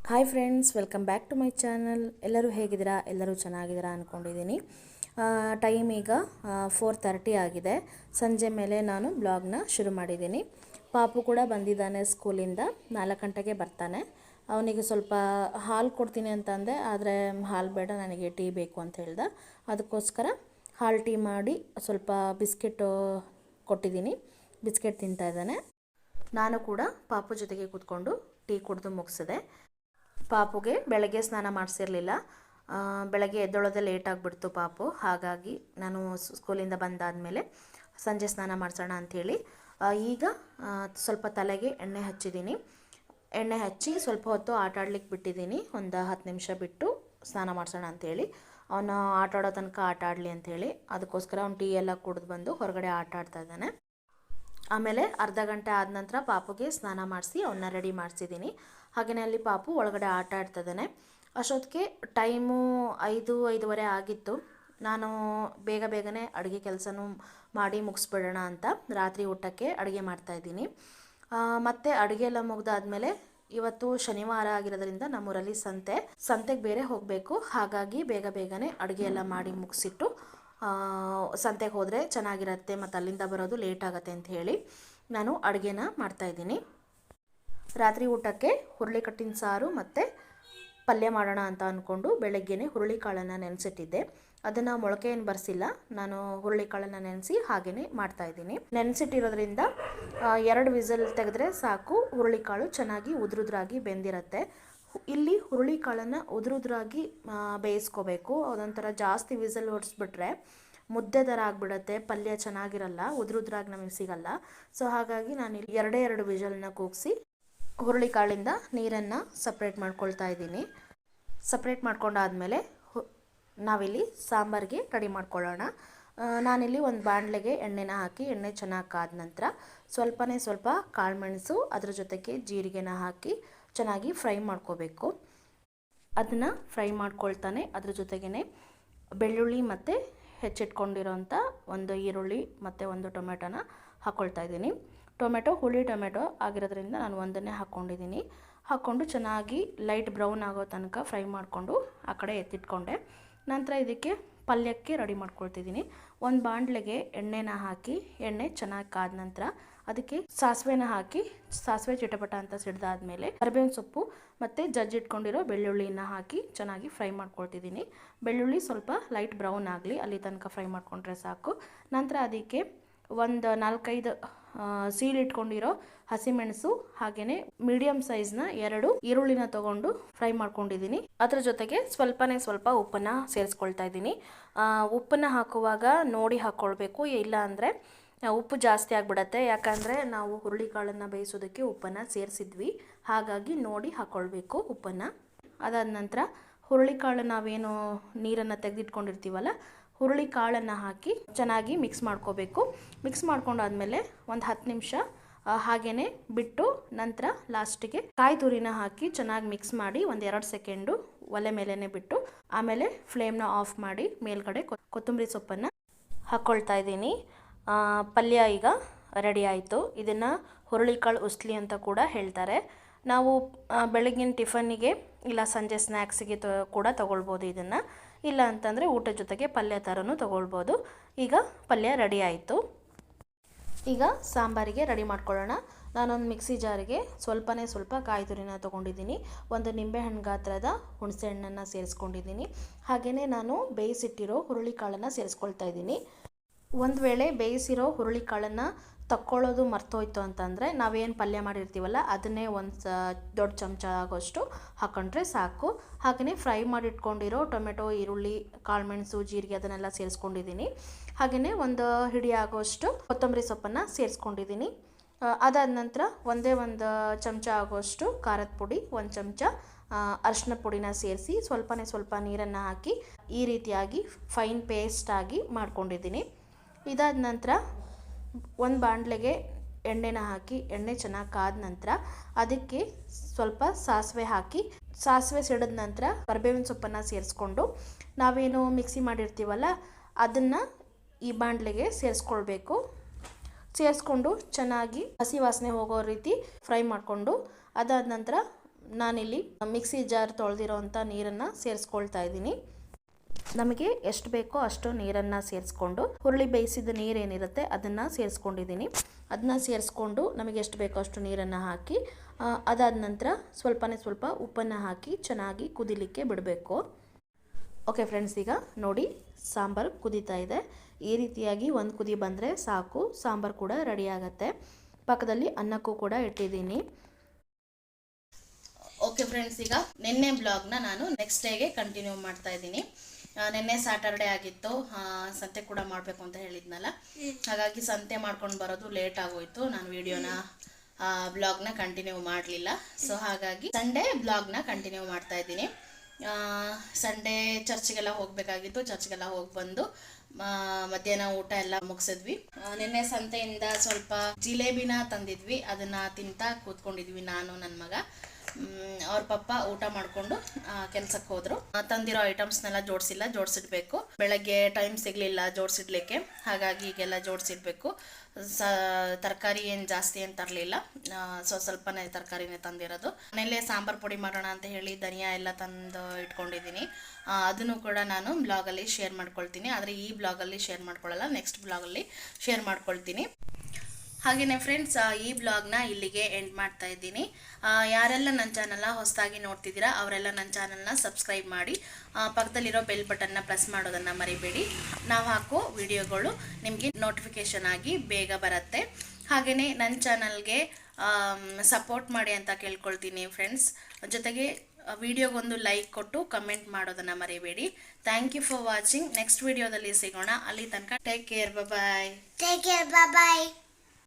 Hi friends, welcome back to my channel. ಎಲ್ಲರೂ ಹೇಗಿದ್ದೀರಾ? ಎಲ್ಲರೂ ಚೆನ್ನಾಗಿದ್ದೀರಾ ಅಂದ್ಕೊಂಡಿದ್ದೀನಿ. ಟೈಮ್ ಈಗ 4:30 ಆಗಿದೆ. ಸಂಜೆ ಮೇಲೆ ನಾನು ಬ್ಲಾಗ್ನ ಶುರು ಮಾಡಿದ್ದೀನಿ. ಪಾಪು ಕೂಡ ಬಂದಿದ್ದಾನೆ ಸ್ಕೂಲಿಂದ. 4 ಗಂಟೆಗೆ ಬರ್ತಾನೆ. ಅವನಿಗೆ ಸ್ವಲ್ಪ ಹಾಲು ಕೊಡ್ತೀನಿ ಅಂತಂದೆ, ಆದರೆ ಹಾಲು ಬೇಡ, ನನಗೆ ಟೀ ಬೇಕು ಅಂತ ಹೇಳ್ದೆ. ಅದಕ್ಕೋಸ್ಕರ ಹಾಲು ಟೀ ಮಾಡಿ ಸ್ವಲ್ಪ ಬಿಸ್ಕೆಟ್ ಕೊಟ್ಟಿದ್ದೀನಿ. ಬಿಸ್ಕೆಟ್ ತಿಂತಾ ಇದ್ದಾನೆ. ನಾನು ಕೂಡ ಪಾಪು ಜೊತೆಗೆ ಕೂತ್ಕೊಂಡು ಟೀ ಕುಡಿದು ಮುಗಿಸಿದೆ. ಪಾಪುಗೆ ಬೆಳಗ್ಗೆ ಸ್ನಾನ ಮಾಡಿಸಿರಲಿಲ್ಲ. ಬೆಳಗ್ಗೆ ಎದ್ದೊಳೋದೇ ಲೇಟ್ ಆಗಿಬಿಡ್ತು ಪಾಪು. ಹಾಗಾಗಿ ನಾನು ಸ್ಕೂಲಿಂದ ಬಂದಾದಮೇಲೆ ಸಂಜೆ ಸ್ನಾನ ಮಾಡಿಸೋಣ ಅಂಥೇಳಿ ಈಗ ಸ್ವಲ್ಪ ತಲೆಗೆ ಎಣ್ಣೆ ಹಚ್ಚಿದ್ದೀನಿ. ಎಣ್ಣೆ ಹಚ್ಚಿ ಸ್ವಲ್ಪ ಹೊತ್ತು ಆಟ ಆಡ್ಲಿಕ್ಕೆ ಬಿಟ್ಟಿದ್ದೀನಿ. ಒಂದು 10 ನಿಮಿಷ ಬಿಟ್ಟು ಸ್ನಾನ ಮಾಡಿಸೋಣ ಅಂಥೇಳಿ. ಅವನು ಆಟ ಆಡೋ ತನಕ ಆಟ ಆಡಲಿ ಅಂಥೇಳಿ. ಅದಕ್ಕೋಸ್ಕರ ಅವ್ನು ಟೀ ಎಲ್ಲ ಕುಡಿದು ಬಂದು ಹೊರಗಡೆ ಆಟ ಆಡ್ತಾ ಇದ್ದಾನೆ. ಆಮೇಲೆ ಅರ್ಧ ಗಂಟೆ ಆದ ನಂತರ ಪಾಪುಗೆ ಸ್ನಾನ ಮಾಡಿಸಿ ಅವನ್ನ ರೆಡಿ ಮಾಡಿಸಿದ್ದೀನಿ. ಹಾಗೆಯೇ ಅಲ್ಲಿ ಪಾಪು ಒಳಗಡೆ ಆಟ ಆಡ್ತಿದ್ದಾನೆ. ಅಷ್ಟೊತ್ತಿಗೆ ಟೈಮು 5-5:30 ಆಗಿತ್ತು. ನಾನು ಬೇಗನೆ ಅಡುಗೆ ಕೆಲಸನೂ ಮಾಡಿ ಮುಗಿಸ್ಬಿಡೋಣ ಅಂತ ರಾತ್ರಿ ಊಟಕ್ಕೆ ಅಡುಗೆ ಮಾಡ್ತಾಯಿದ್ದೀನಿ. ಮತ್ತು ಅಡುಗೆ ಎಲ್ಲ ಮುಗಿದಾದ್ಮೇಲೆ ಇವತ್ತು ಶನಿವಾರ ಆಗಿರೋದ್ರಿಂದ ನಮ್ಮೂರಲ್ಲಿ ಸಂತೆಗೆ ಬೇರೆ ಹೋಗಬೇಕು. ಹಾಗಾಗಿ ಬೇಗನೆ ಅಡುಗೆ ಎಲ್ಲ ಮಾಡಿ ಮುಗಿಸಿಟ್ಟು ಸಂತೆಗೆ ಹೋದರೆ ಚೆನ್ನಾಗಿರುತ್ತೆ ಮತ್ತು ಅಲ್ಲಿಂದ ಬರೋದು ಲೇಟ್ ಆಗುತ್ತೆ ಅಂತ ಹೇಳಿ ನಾನು ಅಡುಗೆನ ಮಾಡ್ತಾಯಿದ್ದೀನಿ. ರಾತ್ರಿ ಊಟಕ್ಕೆ ಹುರುಳಿಕಟ್ಟಿನ ಸಾರು ಮತ್ತು ಪಲ್ಯ ಮಾಡೋಣ ಅಂತ ಅಂದ್ಕೊಂಡು ಬೆಳಗ್ಗೆನೇ ಹುರುಳಿಕಾಳನ್ನು ನೆನೆಸಿಟ್ಟಿದ್ದೆ. ಅದನ್ನು ಮೊಳಕೆ ಏನು ಬರೆಸಿಲ್ಲ, ನಾನು ಹುರುಳಿಕಾಳನ್ನು ನೆನೆಸಿ ಹಾಗೆಯೇ ಮಾಡ್ತಾಯಿದ್ದೀನಿ. ನೆನೆಸಿಟ್ಟಿರೋದ್ರಿಂದ 2 ವಿಸಲ್ ತೆಗೆದ್ರೆ ಸಾಕು, ಹುರುಳಿಕಾಳು ಚೆನ್ನಾಗಿ ಉದುರುದ್ರಾಗಿ ಬೆಂದಿರುತ್ತೆ. ಇಲ್ಲಿ ಹುರುಳಿಕಾಳನ್ನು ಉದುರುದ್ರಾಗಿ ಬೇಯಿಸ್ಕೋಬೇಕು. ಅದೊಂಥರ ಜಾಸ್ತಿ ವಿಸಲ್ ಹೊಡಿಸ್ಬಿಟ್ರೆ ಮುದ್ದೆ ಥರ ಆಗಿಬಿಡುತ್ತೆ, ಪಲ್ಯ ಚೆನ್ನಾಗಿರಲ್ಲ, ಉದುರುದ್ರಾಗಿ ನಮಗೆ ಸಿಗಲ್ಲ. ಸೊ ಹಾಗಾಗಿ ನಾನಿಲ್ಲಿ 2 ವಿಸಲ್ನ ಕೂಗಿಸಿ ಹುರುಳಿಕಾಳಿಂದ ನೀರನ್ನು ಸಪ್ರೇಟ್ ಮಾಡ್ಕೊಳ್ತಾ ಇದ್ದೀನಿ. ಸಪ್ರೇಟ್ ಮಾಡ್ಕೊಂಡಾದಮೇಲೆ ನಾವಿಲ್ಲಿ ಸಾಂಬಾರಿಗೆ ರೆಡಿ ಮಾಡ್ಕೊಳ್ಳೋಣ. ನಾನಿಲ್ಲಿ ಒಂದು ಬಾಣಲೆಗೆ ಎಣ್ಣೆನ ಹಾಕಿ ಎಣ್ಣೆ ಚೆನ್ನಾಗಿ ಕಾದ ನಂತರ ಸ್ವಲ್ಪ ಕಾಳುಮೆಣಸು, ಅದ್ರ ಜೊತೆಗೆ ಜೀರಿಗೆನ ಹಾಕಿ ಚೆನ್ನಾಗಿ ಫ್ರೈ ಮಾಡ್ಕೋಬೇಕು. ಅದನ್ನು ಫ್ರೈ ಮಾಡ್ಕೊಳ್ತಾನೆ ಅದ್ರ ಜೊತೆಗೇ ಬೆಳ್ಳುಳ್ಳಿ ಮತ್ತು ಹೆಚ್ಚಿಟ್ಕೊಂಡಿರೋಂಥ ಒಂದು ಈರುಳ್ಳಿ ಮತ್ತು ಒಂದು ಟೊಮೆಟೊನ ಹಾಕ್ಕೊಳ್ತಾ ಇದ್ದೀನಿ. ಹುಳಿ ಟೊಮೆಟೊ ಆಗಿರೋದ್ರಿಂದ ನಾನು ಒಂದನ್ನೇ ಹಾಕ್ಕೊಂಡಿದ್ದೀನಿ. ಹಾಕ್ಕೊಂಡು ಚೆನ್ನಾಗಿ ಲೈಟ್ ಬ್ರೌನ್ ಆಗೋ ತನಕ ಫ್ರೈ ಮಾಡಿಕೊಂಡು ಆ ಕಡೆ ಎತ್ತಿಟ್ಕೊಂಡೆ. ನಂತರ ಇದಕ್ಕೆ ಪಲ್ಯಕ್ಕೆ ರೆಡಿ ಮಾಡ್ಕೊಳ್ತಿದ್ದೀನಿ. ಒಂದು ಬಾಣಲೆಗೆ ಎಣ್ಣೆನ ಹಾಕಿ ಎಣ್ಣೆ ಚೆನ್ನಾಗಿ ಕಾದ ನಂತರ ಅದಕ್ಕೆ ಸಾಸಿವೆನ ಹಾಕಿ ಸಾಸಿವೆ ಚಿಟಪಟ ಅಂತ ಸಿಡ್ದಾದ್ಮೇಲೆ ಕರಿಬೇವಿನ ಸೊಪ್ಪು ಮತ್ತು ಜಜ್ಜಿಟ್ಕೊಂಡಿರೋ ಬೆಳ್ಳುಳ್ಳಿನ ಹಾಕಿ ಚೆನ್ನಾಗಿ ಫ್ರೈ ಮಾಡ್ಕೊಳ್ತಿದ್ದೀನಿ. ಬೆಳ್ಳುಳ್ಳಿ ಸ್ವಲ್ಪ ಲೈಟ್ ಬ್ರೌನ್ ಆಗಲಿ, ಅಲ್ಲಿ ತನಕ ಫ್ರೈ ಮಾಡ್ಕೊಂಡ್ರೆ ಸಾಕು. ನಂತರ ಅದಕ್ಕೆ ಒಂದು 4-5 ಸೀಳಿಟ್ಕೊಂಡಿರೋ ಹಸಿಮೆಣಸು ಹಾಗೆಯೇ ಮೀಡಿಯಮ್ ಸೈಜ್ನ 2 ಈರುಳ್ಳಿನ ತೊಗೊಂಡು ಫ್ರೈ ಮಾಡ್ಕೊಂಡಿದ್ದೀನಿ. ಅದ್ರ ಜೊತೆಗೆ ಸ್ವಲ್ಪ ಉಪ್ಪನ್ನು ಸೇರಿಸ್ಕೊಳ್ತಾ ಇದ್ದೀನಿ. ಉಪ್ಪನ್ನು ಹಾಕುವಾಗ ನೋಡಿ ಹಾಕ್ಕೊಳ್ಬೇಕು, ಇಲ್ಲ ಅಂದರೆ ಉಪ್ಪು ಜಾಸ್ತಿ ಆಗಿಬಿಡತ್ತೆ. ಯಾಕಂದರೆ ನಾವು ಹುರುಳಿಕಾಳನ್ನು ಬೇಯಿಸೋದಕ್ಕೆ ಉಪ್ಪನ್ನು ಸೇರಿಸಿದ್ವಿ, ಹಾಗಾಗಿ ನೋಡಿ ಹಾಕ್ಕೊಳ್ಬೇಕು ಉಪ್ಪನ್ನು. ಅದಾದ ನಂತರ ಹುರುಳಿಕಾಳು ನಾವೇನು ನೀರನ್ನು ತೆಗೆದಿಟ್ಕೊಂಡಿರ್ತೀವಲ್ಲ, ಹುರುಳಿಕಾಳನ್ನು ಹಾಕಿ ಚೆನ್ನಾಗಿ ಮಿಕ್ಸ್ ಮಾಡ್ಕೋಬೇಕು. ಮಿಕ್ಸ್ ಮಾಡ್ಕೊಂಡಾದ್ಮೇಲೆ ಒಂದು 10 ನಿಮಿಷ ಹಾಗೆಯೇ ಬಿಟ್ಟು ನಂತರ ಲಾಸ್ಟಿಗೆ ಕಾಯಿ ತುರಿನ ಹಾಕಿ ಚೆನ್ನಾಗಿ ಮಿಕ್ಸ್ ಮಾಡಿ ಒಂದು 2 ಸೆಕೆಂಡು ಒಲೆ ಮೇಲೇ ಬಿಟ್ಟು ಆಮೇಲೆ ಫ್ಲೇಮ್ನ ಆಫ್ ಮಾಡಿ ಮೇಲ್ಗಡೆ ಕೊತ್ತಂಬರಿ ಸೊಪ್ಪನ್ನು ಹಾಕ್ಕೊಳ್ತಾ ಇದ್ದೀನಿ. ಪಲ್ಯ ಈಗ ರೆಡಿ ಆಯಿತು. ಇದನ್ನು ಹುರುಳಿಕಾಳು ಉಸ್ಲಿ ಅಂತ ಕೂಡ ಹೇಳ್ತಾರೆ. ನಾವು ಬೆಳಗಿನ ಟಿಫನ್ನಿಗೆ ಇಲ್ಲ ಸಂಜೆ ಸ್ನ್ಯಾಕ್ಸಿಗೆ ಕೂಡ ತೊಗೊಳ್ಬೋದು ಇದನ್ನು. ಇಲ್ಲ ಅಂತಂದರೆ ಊಟದ ಜೊತೆಗೆ ಪಲ್ಯ ಥರನೂ ತೊಗೊಳ್ಬೋದು. ಈಗ ಪಲ್ಯ ರೆಡಿ ಆಯಿತು. ಈಗ ಸಾಂಬಾರಿಗೆ ರೆಡಿ ಮಾಡ್ಕೊಳ್ಳೋಣ. ನಾನೊಂದು ಮಿಕ್ಸಿ ಜಾರಿಗೆ ಸ್ವಲ್ಪ ಕಾಯಿ ತುರಿನ ತೊಗೊಂಡಿದ್ದೀನಿ. ಒಂದು ನಿಂಬೆಹಣ್ಣು ಗಾತ್ರದ ಹುಣಸೆ ಹಣ್ಣನ್ನು ಸೇರಿಸ್ಕೊಂಡಿದ್ದೀನಿ. ಹಾಗೆಯೇ ನಾನು ಬೇಯಿಸಿಟ್ಟಿರೋ ಹುರುಳಿಕಾಳನ್ನು ಸೇರಿಸ್ಕೊಳ್ತಾ ಇದ್ದೀನಿ. ಒಂದು ವೇಳೆ ಬೇಯಿಸಿರೋ ಹುರುಳಿಕಾಳನ್ನು ತಕ್ಕೊಳ್ಳೋದು ಮರ್ತೋಯ್ತು ಅಂತಂದರೆ ನಾವೇನು ಪಲ್ಯ ಮಾಡಿರ್ತೀವಲ್ಲ ಅದನ್ನೇ ಒಂದು ದೊಡ್ಡ ಚಮಚ ಆಗೋಷ್ಟು ಹಾಕ್ಕೊಂಡ್ರೆ ಸಾಕು. ಹಾಗೆಯೇ ಫ್ರೈ ಮಾಡಿಟ್ಕೊಂಡಿರೋ ಟೊಮೆಟೊ, ಈರುಳ್ಳಿ, ಕಾಳುಮೆಣಸು, ಜೀರಿಗೆ ಅದನ್ನೆಲ್ಲ ಸೇರಿಸ್ಕೊಂಡಿದ್ದೀನಿ. ಹಾಗೆಯೇ ಒಂದು ಹಿಡಿ ಆಗೋಷ್ಟು ಕೊತ್ತಂಬರಿ ಸೊಪ್ಪನ್ನು ಸೇರಿಸ್ಕೊಂಡಿದ್ದೀನಿ. ಅದಾದ ನಂತರ ಒಂದೇ ಒಂದು ಚಮಚ ಆಗೋಷ್ಟು ಖಾರದ ಪುಡಿ, 1 ಚಮಚ ಅರಿಶಿನ ಪುಡಿನ ಸೇರಿಸಿ ಸ್ವಲ್ಪ ನೀರನ್ನು ಹಾಕಿ ಈ ರೀತಿಯಾಗಿ ಫೈನ್ ಪೇಸ್ಟಾಗಿ ಮಾಡ್ಕೊಂಡಿದ್ದೀನಿ. ಇದಾದ ನಂತರ ಒಂದು ಬಾಣಲೆಗೆ ಎಣ್ಣೆನ ಹಾಕಿ ಎಣ್ಣೆ ಚೆನ್ನಾಗಿ ಕಾದ ನಂತರ ಅದಕ್ಕೆ ಸ್ವಲ್ಪ ಸಾಸಿವೆ ಹಾಕಿ ಸಾಸಿವೆ ಸಿಡಿದ ನಂತರ ಕರಿಬೇವಿನ ಸೊಪ್ಪನ್ನು ಸೇರಿಸ್ಕೊಂಡು ನಾವೇನು ಮಿಕ್ಸಿ ಮಾಡಿರ್ತೀವಲ್ಲ ಅದನ್ನು ಈ ಬಾಣಲೆಗೆ ಸೇರಿಸ್ಕೊಳ್ಬೇಕು. ಸೇರಿಸ್ಕೊಂಡು ಚೆನ್ನಾಗಿ ಹಸಿ ವಾಸನೆ ಹೋಗೋ ರೀತಿ ಫ್ರೈ ಮಾಡಿಕೊಂಡು ಅದಾದ ನಂತರ ನಾನಿಲ್ಲಿ ಮಿಕ್ಸಿ ಜಾರ್ ತೊಳೆದಿರೋವಂಥ ನೀರನ್ನು ಸೇರಿಸ್ಕೊಳ್ತಾ ಇದ್ದೀನಿ. ನಮಗೆ ಎಷ್ಟು ಬೇಕೋ ಅಷ್ಟು ನೀರನ್ನು ಸೇರಿಸ್ಕೊಂಡು ಹುರುಳಿ ಬೇಯಿಸಿದ ನೀರೇನಿರುತ್ತೆ ಅದನ್ನು ಸೇರಿಸ್ಕೊಂಡಿದ್ದೀನಿ. ಅದನ್ನ ಸೇರಿಸ್ಕೊಂಡು ನಮಗೆ ಎಷ್ಟು ಬೇಕೋ ಅಷ್ಟು ನೀರನ್ನು ಹಾಕಿ ಅದಾದ ನಂತರ ಸ್ವಲ್ಪನೇ ಸ್ವಲ್ಪ ಉಪ್ಪನ್ನು ಹಾಕಿ ಚೆನ್ನಾಗಿ ಕುದಿಲಿಕ್ಕೆ ಬಿಡಬೇಕು. ಓಕೆ ಫ್ರೆಂಡ್ಸ್, ಈಗ ನೋಡಿ ಸಾಂಬಾರು ಕುದೀತಾ ಇದೆ. ಈ ರೀತಿಯಾಗಿ ಒಂದು ಕುದಿ ಬಂದರೆ ಸಾಕು, ಸಾಂಬಾರು ಕೂಡ ರೆಡಿ ಆಗುತ್ತೆ. ಪಕ್ಕದಲ್ಲಿ ಅನ್ನಕ್ಕೂ ಕೂಡ ಇಟ್ಟಿದ್ದೀನಿ. ಓಕೆ ಫ್ರೆಂಡ್ಸ್, ಈಗ ನಿನ್ನೆ ಬ್ಲಾಗ್ನ ನಾನು ನೆಕ್ಸ್ಟ್ ಡೇಗೆ ಕಂಟಿನ್ಯೂ ಮಾಡ್ತಾ ಇದ್ದೀನಿ. ನಿನ್ನೆ ಸ್ಯಾಟರ್ಡೆ ಆಗಿತ್ತು, ಸಂತೆ ಕೂಡ ಮಾಡಬೇಕು ಅಂತ ಹೇಳಿದ್ನಲ್ಲ, ಹಾಗಾಗಿ ಸಂತೆ ಮಾಡ್ಕೊಂಡು ಬರೋದು ಲೇಟ್ ಆಗೋಯ್ತು. ನಾನು ವಿಡಿಯೋನ ಬ್ಲಾಗ್ನ ಕಂಟಿನ್ಯೂ ಮಾಡಲಿಲ್ಲ. ಸೊ ಹಾಗಾಗಿ ಸಂಡೇ ಬ್ಲಾಗ್ನ ಕಂಟಿನ್ಯೂ ಮಾಡ್ತಾ ಇದ್ದೀನಿ. ಸಂಡೇ ಚರ್ಚ್ಗೆಲ್ಲ ಹೋಗಬೇಕಾಗಿತ್ತು, ಚರ್ಚ್ಗೆಲ್ಲ ಹೋಗಿ ಬಂದು ಮಧ್ಯಾಹ್ನ ಊಟ ಎಲ್ಲ ಮುಗಿಸಿದ್ವಿ. ನಿನ್ನೆ ಸಂತೆಯಿಂದ ಸ್ವಲ್ಪ ಜಿಲೇಬಿನ ತಂದಿದ್ವಿ, ಅದನ್ನ ತಿಂತಾ ಕೂತ್ಕೊಂಡಿದ್ವಿ ನಾನು ನನ್ನ ಮಗ. ಅವ್ರ ಪಪ್ಪ ಊಟ ಮಾಡಿಕೊಂಡು ಕೆಲ್ಸಕ್ಕೆ ಹೋದ್ರು. ತಂದಿರೋ ಐಟಮ್ಸ್ನೆಲ್ಲ ಜೋಡಿಸಿಡ್ಬೇಕು. ಬೆಳಗ್ಗೆ ಟೈಮ್ ಸಿಗಲಿಲ್ಲ ಜೋಡಿಸಿಡ್ಲಿಕ್ಕೆ, ಹಾಗಾಗಿ ಈಗೆಲ್ಲ ಜೋಡಿಸಿಡ್ಬೇಕು. ತರಕಾರಿ ಏನು ಜಾಸ್ತಿ ಏನು ತರಲಿಲ್ಲ, ಸ್ವಲ್ಪನೇ ತರಕಾರಿನೇ ತಂದಿರೋದು. ಮನೇಲೆ ಸಾಂಬಾರು ಪುಡಿ ಮಾಡೋಣ ಅಂತ ಹೇಳಿ ಧನಿಯಾ ಎಲ್ಲ ತಂದು ಇಟ್ಕೊಂಡಿದ್ದೀನಿ. ಅದನ್ನು ಕೂಡ ನಾನು ಬ್ಲಾಗಲ್ಲಿ ಶೇರ್ ಮಾಡ್ಕೊಳ್ತೀನಿ. ಆದರೆ ಈ ಬ್ಲಾಗಲ್ಲಿ ಶೇರ್ ಮಾಡ್ಕೊಳ್ಳಲ್ಲ, ನೆಕ್ಸ್ಟ್ ಬ್ಲಾಗಲ್ಲಿ ಶೇರ್ ಮಾಡ್ಕೊಳ್ತೀನಿ. ಹಾಗೆಯೇ ಫ್ರೆಂಡ್ಸ್, ಈ ಬ್ಲಾಗ್ನ ಇಲ್ಲಿಗೆ ಎಂಡ್ ಮಾಡ್ತಾ ಇದ್ದೀನಿ. ಯಾರೆಲ್ಲ ನನ್ನ ಚಾನಲ್ನ ಹೊಸದಾಗಿ ನೋಡ್ತಿದ್ದೀರಾ ಅವರೆಲ್ಲ ನನ್ನ ಚಾನಲ್ನ ಸಬ್ಸ್ಕ್ರೈಬ್ ಮಾಡಿ, ಪಕ್ಕದಲ್ಲಿರೋ ಬೆಲ್ ಬಟನ್ನ ಪ್ರೆಸ್ ಮಾಡೋದನ್ನು ಮರಿಬೇಡಿ. ನಾವು ಹಾಕೋ ವಿಡಿಯೋಗಳು ನಿಮಗೆ ನೋಟಿಫಿಕೇಷನ್ ಆಗಿ ಬೇಗ ಬರುತ್ತೆ. ಹಾಗೆಯೇ ನನ್ನ ಚಾನಲ್ಗೆ ಸಪೋರ್ಟ್ ಮಾಡಿ ಅಂತ ಕೇಳ್ಕೊಳ್ತೀನಿ ಫ್ರೆಂಡ್ಸ್. ಜೊತೆಗೆ ವಿಡಿಯೋಗೊಂದು ಲೈಕ್ ಕೊಟ್ಟು ಕಮೆಂಟ್ ಮಾಡೋದನ್ನು ಮರಿಬೇಡಿ. Thank you for watching. Next ವಿಡಿಯೋದಲ್ಲಿ ಸಿಗೋಣ. ಅಲ್ಲಿ ತನಕ ಟೇಕ್ ಕೇರ್, ಬಾಯ್.